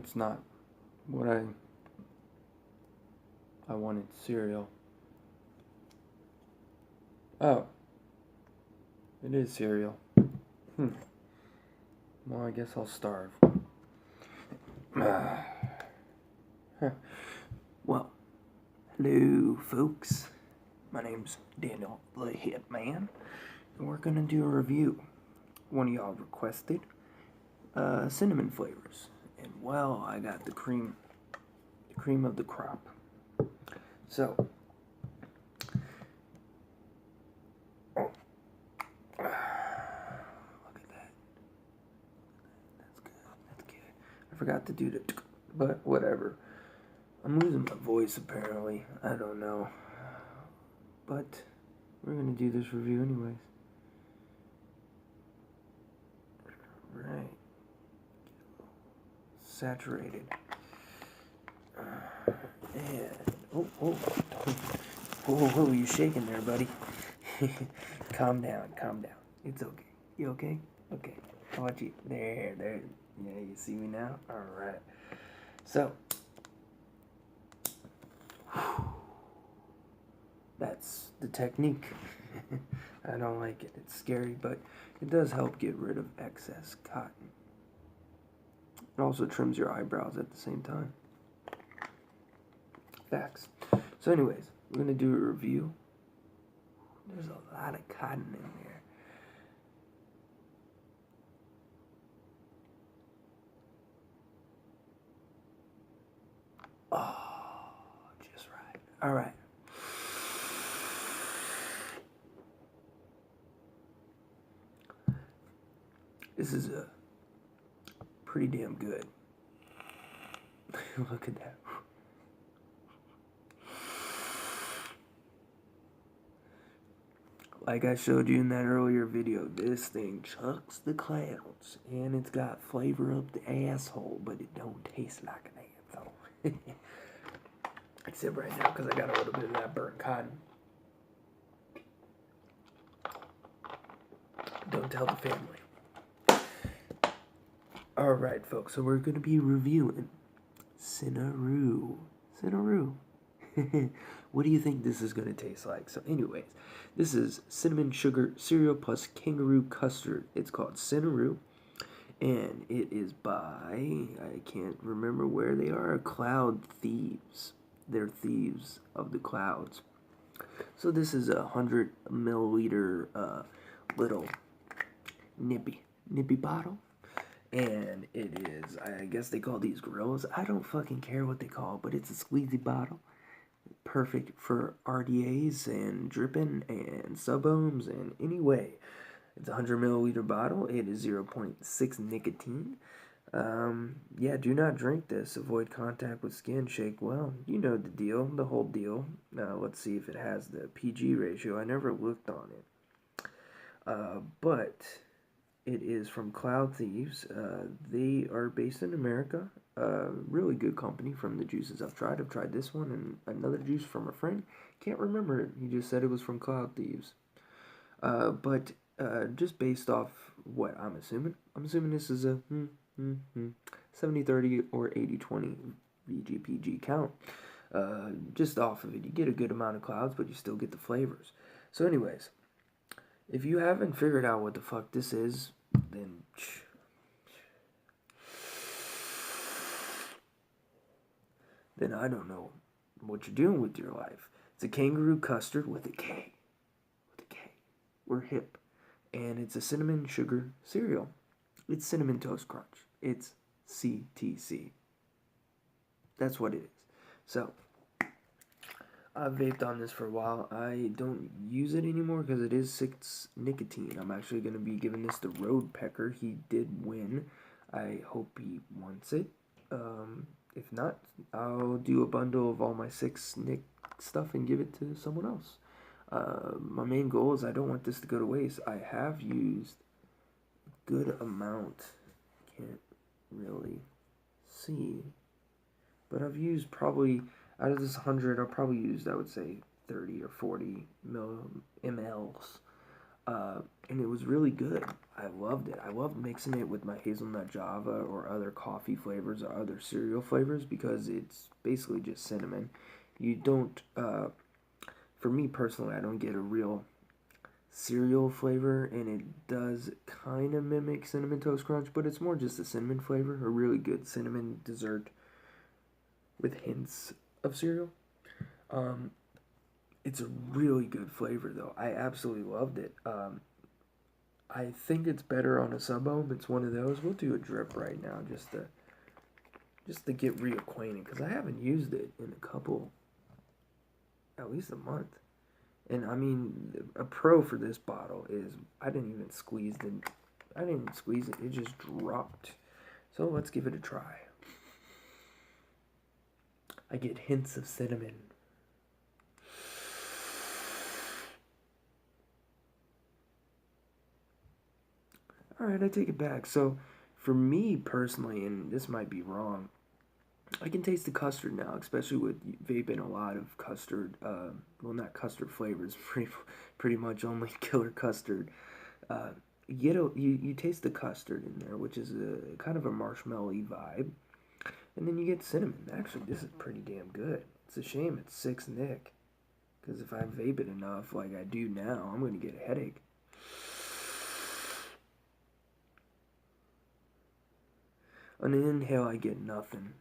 That's not what I wanted. Cereal. Oh, it is cereal. Well, I guess I'll starve. Well, hello, folks. My name's Daniel the Hitman, and we're gonna do a review. One of y'all requested cinnamon flavors, and well, I got the cream of the crop. So, look at that. That's good. That's good. I forgot to do the, but whatever. I'm losing my voice apparently. I don't know, but we're gonna do this review anyways. Right. Saturated. And whoa, you shaking there, buddy? Calm down. It's okay. You okay? Okay. How about you? There. Yeah, you see me now? Alright. So, that's the technique. I don't like it. It's scary, but it does help get rid of excess cotton. It also trims your eyebrows at the same time. Facts. So anyways, we're going to do a review. There's a lot of cotton in there. Oh, just right. All right. This is pretty damn good. Look at that. Like I showed you in that earlier video, this thing chucks the clouds, and it's got flavor up the asshole, but it don't taste like an asshole. Except right now, because I got a little bit of that burnt cotton. Don't tell the family. Alright, folks, so we're going to be reviewing CINNAROO. CINNAROO. What do you think this is going to taste like? So anyways, this is cinnamon sugar cereal plus kangaroo custard. It's called CINNAROO, and it is by, I can't remember where they are, Cloud Thieves. They're thieves of the clouds. So this is 100 milliliter little nippy bottle. And it is, I guess they call these gorillas. I don't fucking care what they call, but it's a squeezy bottle. Perfect for RDAs and dripping and sub-ohms and anyway. It's a 100 milliliter bottle. It is 0.6 nicotine. Yeah, do not drink this. Avoid contact with skin. Shake well. You know the deal, the whole deal. Let's see if it has the PG ratio. I never looked on it. But it is from Cloud Thieves. They are based in America. Really good company from the juices I've tried. I've tried this one and another juice from a friend. Can't remember it. He just said it was from Cloud Thieves. But just based off what I'm assuming this is a 70-30 or 80-20 VGPG count. Just off of it, you get a good amount of clouds, but you still get the flavors. So anyways, if you haven't figured out what the fuck this is, then I don't know what you're doing with your life. It's a kangaroo custard with a K. We're hip. And it's a cinnamon sugar cereal. It's Cinnamon Toast Crunch. It's CTC. That's what it is. So, I've vaped on this for a while. I don't use it anymore because it is 6 nicotine. I'm actually going to be giving this to Road Pecker. He did win. I hope he wants it. If not, I'll do a bundle of all my 6 Nick stuff and give it to someone else. My main goal is I don't want this to go to waste. I have used a good amount. Can't really see. But I've used probably, out of this 100, I've probably used, I would say, 30 or 40 mLs. And it was really good. I loved it. I loved mixing it with my hazelnut java or other coffee flavors or other cereal flavors because it's basically just cinnamon. You don't, for me personally, I don't get a real cereal flavor, and it does kind of mimic Cinnamon Toast Crunch, but it's more just a cinnamon flavor, a really good cinnamon dessert with hints of cereal. Um, it's a really good flavor, though. I absolutely loved it. I think it's better on a sub-ohm. It's one of those. We'll do a drip right now just to get reacquainted, because I haven't used it in a couple, at least a month. And I mean, a pro for this bottle is I didn't even squeeze it. It just dropped. So let's give it a try. I get hints of cinnamon. Alright, I take it back. So, for me personally, and this might be wrong, I can taste the custard now, especially with vaping a lot of custard. Well, not custard flavors, pretty much only killer custard. You taste the custard in there, which is a kind of a marshmallowy vibe, and then you get cinnamon. Actually, this is pretty damn good. It's a shame it's 6 Nick, because if I vape it enough like I do now, I'm going to get a headache. On an inhale, I get nothing.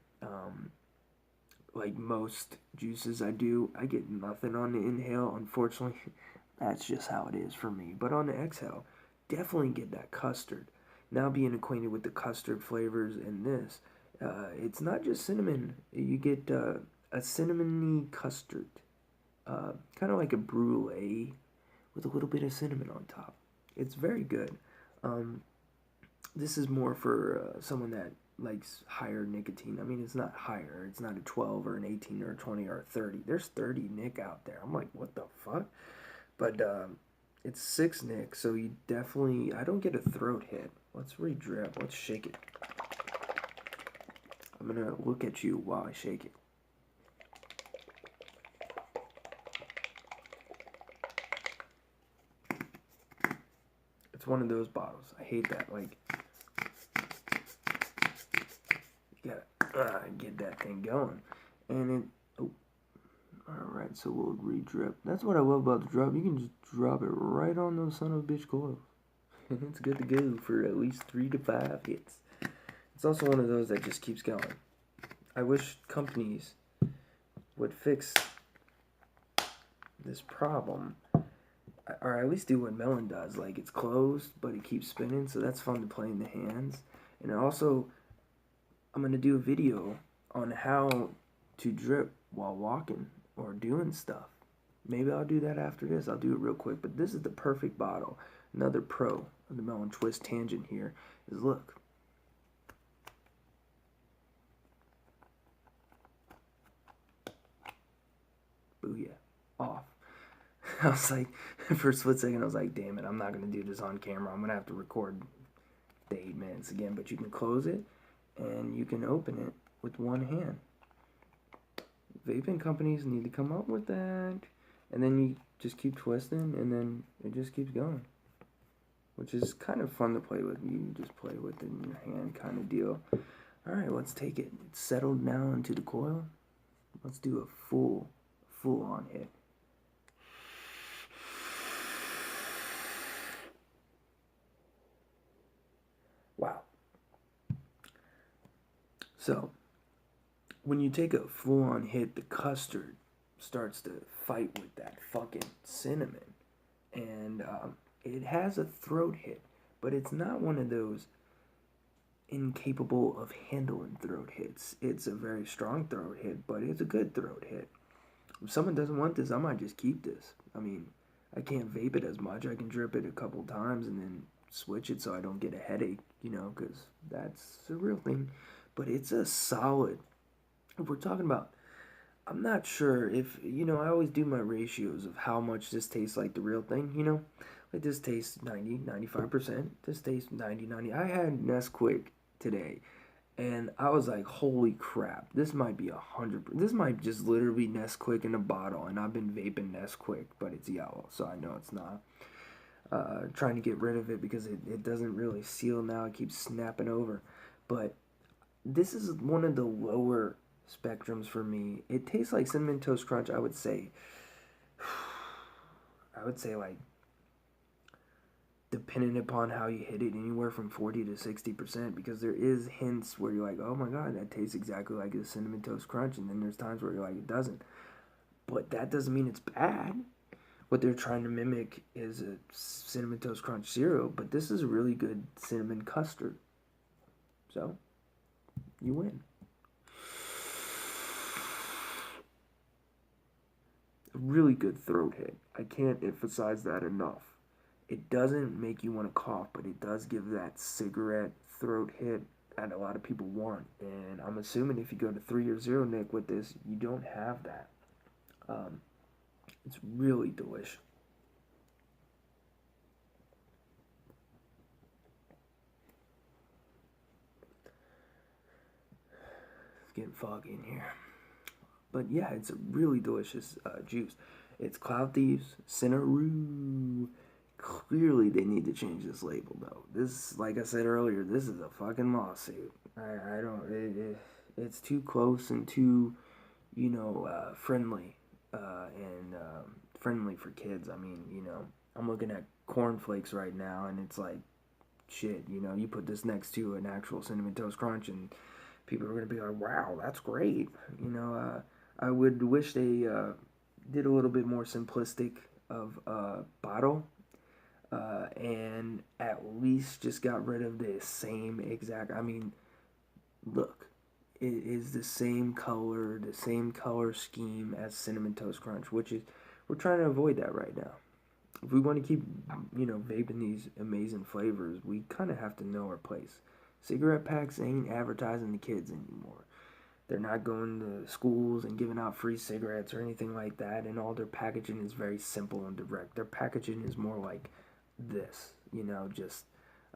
Like most juices I do, I get nothing on the inhale. Unfortunately, that's just how it is for me. But on the exhale, definitely get that custard. Now being acquainted with the custard flavors in this, it's not just cinnamon. You get a cinnamony custard, kind of like a brulee with a little bit of cinnamon on top. It's very good. This is more for someone that likes higher nicotine. I mean, it's not higher. It's not a 12 or an 18 or a 20 or a 30. There's 30 Nick out there. I'm like, what the fuck? But it's 6 Nick, so you definitely... I don't get a throat hit. Let's re-drip. Let's shake it. I'm going to look at you while I shake it. It's one of those bottles. I hate that. Like, you gotta get that thing going. And it... Oh. Alright, so we'll re-drip. That's what I love about the drop. You can just drop it right on those son of a bitch coils. And it's good to go for at least 3 to 5 hits. It's also one of those that just keeps going. I wish companies would fix this problem, or at least do what Melon does. Like, it's closed, but it keeps spinning, so that's fun to play in the hands. And also, I'm going to do a video on how to drip while walking or doing stuff. Maybe I'll do that after this. I'll do it real quick. But this is the perfect bottle. Another pro of the Melon Twist tangent here is, look. Booyah. Off. I was like, for a split second, I was like, damn it, I'm not going to do this on camera. I'm going to have to record the 8 minutes again. But you can close it, and you can open it with one hand. Vaping companies need to come up with that. And then you just keep twisting, and then it just keeps going. Which is kind of fun to play with. You can just play with it in your hand kind of deal. Alright, let's take it. It's settled now into the coil. Let's do a full-on hit. Wow. So, when you take a full-on hit, the custard starts to fight with that fucking cinnamon. And it has a throat hit, but it's not one of those incapable of handling throat hits. It's a very strong throat hit, but it's a good throat hit. If someone doesn't want this, I might just keep this. I mean, I can't vape it as much. I can drip it a couple times and then switch it so I don't get a headache, you know, because that's a real thing. But it's a solid... If we're talking about... I'm not sure if, you know, I always do my ratios of how much this tastes like the real thing, you know? Like, this tastes 90, 95%. This tastes 90, 90. I had Nesquik today, and I was like, holy crap, this might be 100%. This might just literally be Nesquik in a bottle, and I've been vaping Nesquik, but it's yellow, so I know it's not. trying to get rid of it because it doesn't really seal now. It keeps snapping over. But this is one of the lower spectrums for me. It tastes like Cinnamon Toast Crunch, I would say. I would say like, depending upon how you hit it, anywhere from 40 to 60%, because there is hints where you're like, oh my god, that tastes exactly like a Cinnamon Toast Crunch, and then there's times where you're like, it doesn't. But that doesn't mean it's bad. What they're trying to mimic is a Cinnamon Toast Crunch cereal, but this is a really good cinnamon custard. So, you win. A really good throat hit. I can't emphasize that enough. It doesn't make you want to cough, but it does give that cigarette throat hit that a lot of people want. And I'm assuming if you go to 3 or 0, Nick, with this, you don't have that. It's really delicious. It's getting foggy in here. But yeah, it's a really delicious juice. It's Cloud Thieves, CINNAROO. Clearly, they need to change this label, though. This, like I said earlier, this is a fucking lawsuit. I don't. It's too close and too, friendly, and friendly for kids. I mean, I'm looking at cornflakes right now, and it's like, shit. You put this next to an actual Cinnamon Toast Crunch, and people are gonna be like, wow, that's great. I would wish they did a little bit more simplistic of bottle, and at least just got rid of the same exact. I mean, look, it is the same color scheme as Cinnamon Toast Crunch, which is, we're trying to avoid that right now. If we want to keep, vaping these amazing flavors, we kind of have to know our place. Cigarette packs ain't advertising to kids anymore. They're not going to schools and giving out free cigarettes or anything like that, and all their packaging is very simple and direct. Their packaging is more like this, just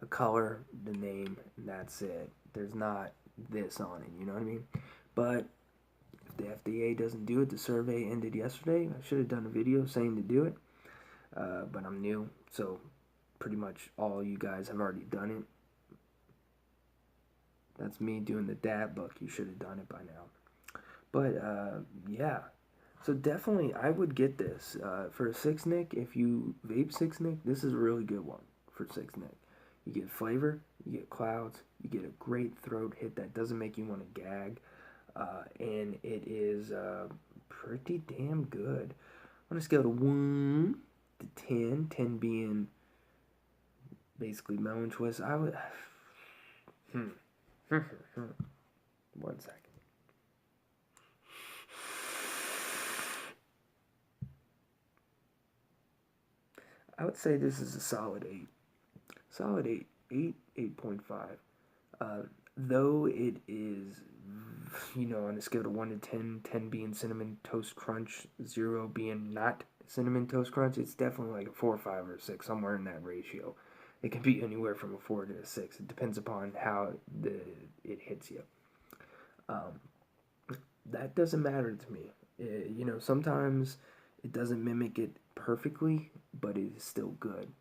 a color, the name, and that's it. There's not this on it, you know what I mean? But if the FDA doesn't do it, the survey ended yesterday. I should have done a video saying to do it, but I'm new, so pretty much all you guys have already done it. That's me doing the dad book. You should have done it by now. But, yeah. So definitely, I would get this. For a 6-Nick, if you vape 6-Nick, this is a really good one for 6-Nick. You get flavor, you get clouds, you get a great throat hit that doesn't make you want to gag. And it is pretty damn good. On a scale of 1 to 10, 10 being basically melon twist, I would... 1 second. I would say this is a solid 8. Solid 8. 8.5. Though it is, on a scale of 1 to 10, 10 being Cinnamon Toast Crunch, 0 being not Cinnamon Toast Crunch, it's definitely like a 4, 5, or 6, somewhere in that ratio. It can be anywhere from a 4 to a 6. It depends upon how it hits you. That doesn't matter to me. Sometimes it doesn't mimic it perfectly, but it is still good,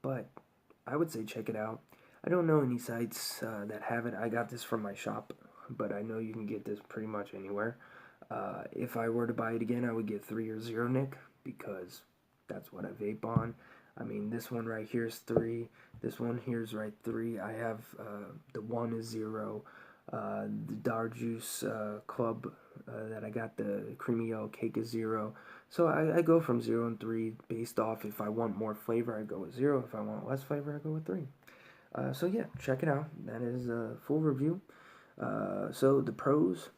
But I would say check it out. I don't know any sites that have it. I got this from my shop, but I know you can get this pretty much anywhere. If I were to buy it again, I would get 3 or 0, Nick, because that's what I vape on. I mean, this one right here is 3. This one here is right 3. I have the 1 is 0. The Ejuice Club that I got, the creamy yellow cake, is 0. So I go from 0 and 3 based off. If I want more flavor, I go with 0. If I want less flavor, I go with 3. So yeah, check it out. That is a full review. So the pros,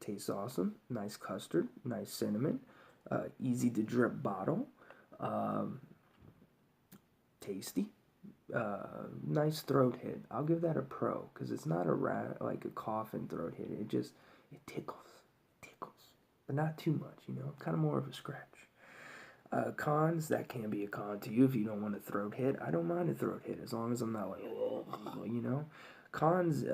tastes awesome. Nice custard, nice cinnamon, easy to drip bottle, tasty, nice throat hit. I'll give that a pro, because it's not like a cough and throat hit. It tickles, but not too much, kind of more of a scratch. Cons, that can be a con to you if you don't want a throat hit. I don't mind a throat hit as long as I'm not like, Cons,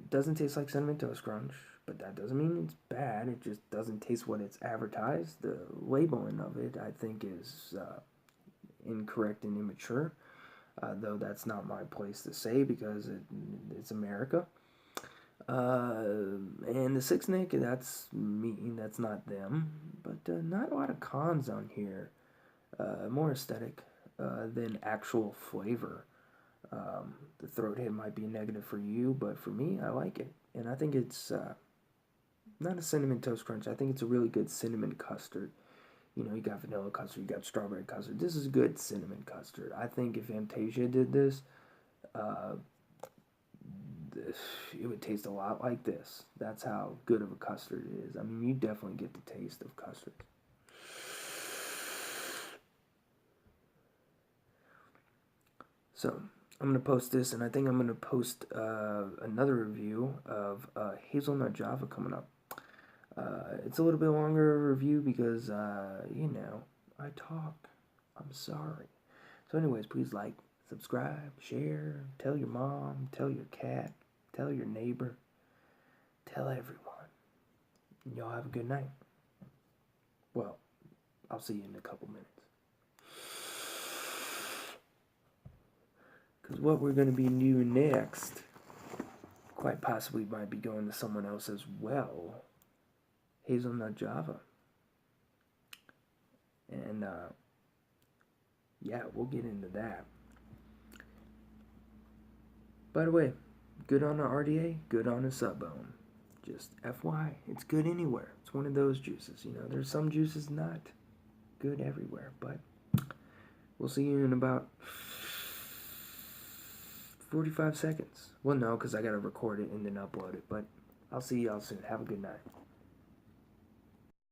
doesn't taste like Cinnamon Toast Crunch, but that doesn't mean it's bad. It just doesn't taste what it's advertised. The labeling of it, I think, is incorrect and immature, though that's not my place to say because it's America. And the Six Nick, that's me, that's not them. But not a lot of cons on here. More aesthetic than actual flavor. The throat hit might be negative for you, but for me, I like it. And I think it's not a Cinnamon Toast Crunch. I think it's a really good cinnamon custard. You know, you got vanilla custard, you got strawberry custard. This is good cinnamon custard. I think if Fantasia did this, it would taste a lot like this. That's how good of a custard it is. I mean, you definitely get the taste of custard. So, I'm going to post this, and I think I'm going to post another review of Hazelnut Java coming up. It's a little bit longer review because, you know, I talk. I'm sorry. So anyways, please like, subscribe, share, tell your mom, tell your cat, tell your neighbor, tell everyone. And y'all have a good night. Well, I'll see you in a couple minutes. Because what we're going to be doing next, quite possibly might be going to someone else as well. Hazelnut Java. And, yeah, we'll get into that. By the way, good on the RDA, good on the Subbone. Just FY, it's good anywhere. It's one of those juices, you know. There's some juices not good everywhere, but we'll see you in about 45 seconds. Well, no, because I got to record it and then upload it, but I'll see y'all soon. Have a good night.